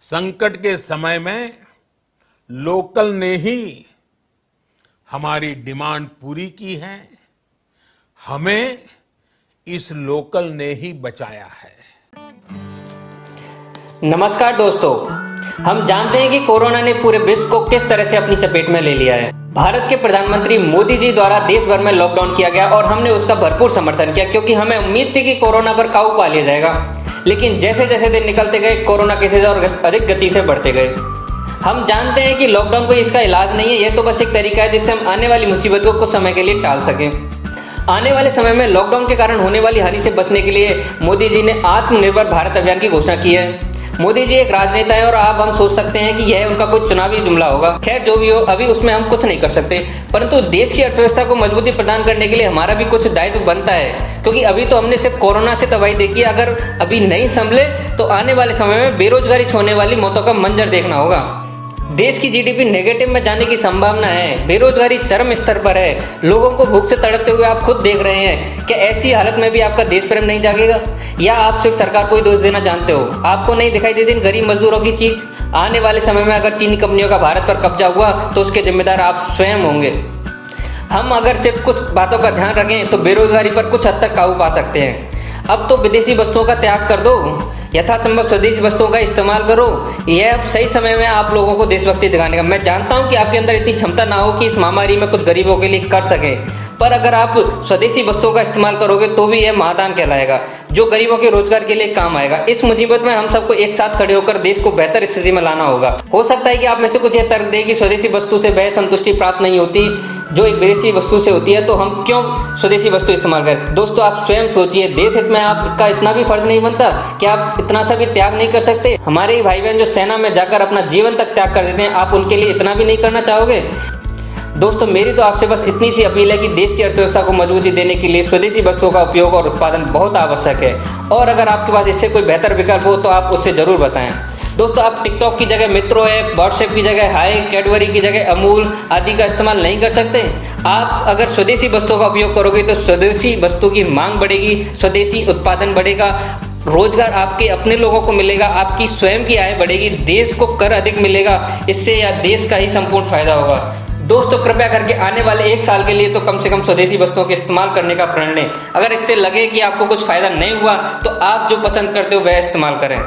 संकट के समय में लोकल ने ही हमारी डिमांड पूरी की है। हमें इस लोकल ने ही बचाया है। नमस्कार दोस्तों, हम जानते हैं कि कोरोना ने पूरे विश्व को किस तरह से अपनी चपेट में ले लिया है। भारत के प्रधानमंत्री मोदी जी द्वारा देश भर में लॉकडाउन किया गया और हमने उसका भरपूर समर्थन किया, क्योंकि हमें उम्मीद थी कि कोरोना पर काबू पा लिया जाएगा। लेकिन जैसे जैसे दिन निकलते गए, कोरोना केसेज और अधिक गति से बढ़ते गए। हम जानते हैं कि लॉकडाउन कोई इसका इलाज नहीं है, यह तो बस एक तरीका है जिससे हम आने वाली मुसीबत को कुछ समय के लिए टाल सकें। आने वाले समय में लॉकडाउन के कारण होने वाली हानि से बचने के लिए मोदी जी ने आत्मनिर्भर भारत अभियान की घोषणा की है। मोदी जी एक राजनेता है और अब हम सोच सकते हैं कि यह उनका कोई चुनावी जुमला होगा। खैर, जो भी हो, अभी उसमें हम कुछ नहीं कर सकते, परंतु देश की अर्थव्यवस्था को मजबूती प्रदान करने के लिए हमारा भी कुछ दायित्व बनता है, क्योंकि अभी तो हमने सिर्फ कोरोना से तबाही देखी है। अगर अभी नहीं संभले तो आने वाले समय में बेरोजगारी से होने वाली मौतों का मंजर देखना होगा। देश की जीडीपी नेगेटिव में जाने की संभावना है, बेरोजगारी चरम स्तर पर है, लोगों को भूख से तड़पते हुए आप खुद देख रहे हैं। क्या ऐसी हालत में भी आपका देश प्रेम नहीं जागेगा, या आप सिर्फ सरकार को ही दोष देना जानते हो? आपको नहीं दिखाई देती इन गरीब मजदूरों की चीख? आने वाले समय में अगर चीनी कंपनियों का भारत पर कब्जा हुआ तो उसके जिम्मेदार आप स्वयं होंगे। हम अगर सिर्फ कुछ बातों का ध्यान रखें तो बेरोजगारी पर कुछ हद तक काबू पा सकते हैं। अब तो विदेशी वस्तुओं का त्याग कर दो, यथासंभव स्वदेशी वस्तुओं का इस्तेमाल करो। यह अब सही समय में आप लोगों को देशभक्ति दिखाने का। मैं जानता हूं कि आपके अंदर इतनी क्षमता ना हो कि इस महामारी में कुछ गरीबों के लिए कर सके, पर अगर आप स्वदेशी वस्तुओं का इस्तेमाल करोगे तो भी यह महादान कहलाएगा, जो गरीबों के रोजगार के लिए काम आएगा। इस मुसीबत में हम सबको एक साथ खड़े होकर देश को बेहतर स्थिति में लाना होगा। हो सकता है कि आप में से कुछ यह तर्क दे कि स्वदेशी वस्तु से वह संतुष्टि प्राप्त नहीं होती जो एक विदेशी वस्तु से होती है, तो हम क्यों स्वदेशी वस्तु इस्तेमाल करें? दोस्तों, आप स्वयं सोचिए, देश हित में आपका इतना भी फर्ज नहीं बनता कि आप इतना सा भी त्याग नहीं कर सकते? हमारे भाई बहन जो सेना में जाकर अपना जीवन तक त्याग कर देते हैं, आप उनके लिए इतना भी नहीं करना चाहोगे? दोस्तों, मेरी तो आपसे बस इतनी सी अपील है कि देश की अर्थव्यवस्था को मजबूती देने के लिए स्वदेशी वस्तुओं का उपयोग और उत्पादन बहुत आवश्यक है, और अगर आपके पास इससे कोई बेहतर विकल्प हो तो आप उससे जरूर बताएं। दोस्तों, आप टिकटॉक की जगह मित्रो ऐप, व्हाट्सएप की जगह हाय, कैडबरी की जगह अमूल आदि का इस्तेमाल नहीं कर सकते? आप अगर स्वदेशी वस्तुओं का उपयोग करोगे तो स्वदेशी वस्तु की मांग बढ़ेगी, स्वदेशी उत्पादन बढ़ेगा, रोजगार आपके अपने लोगों को मिलेगा, आपकी स्वयं की आय बढ़ेगी, देश को कर अधिक मिलेगा। इससे देश का ही संपूर्ण फायदा होगा। दोस्तों, कृपया करके आने वाले एक साल के लिए तो कम से कम स्वदेशी वस्तुओं के इस्तेमाल करने का प्रण लें। अगर इससे लगे कि आपको कुछ फायदा नहीं हुआ तो आप जो पसंद करते हो वह इस्तेमाल करें।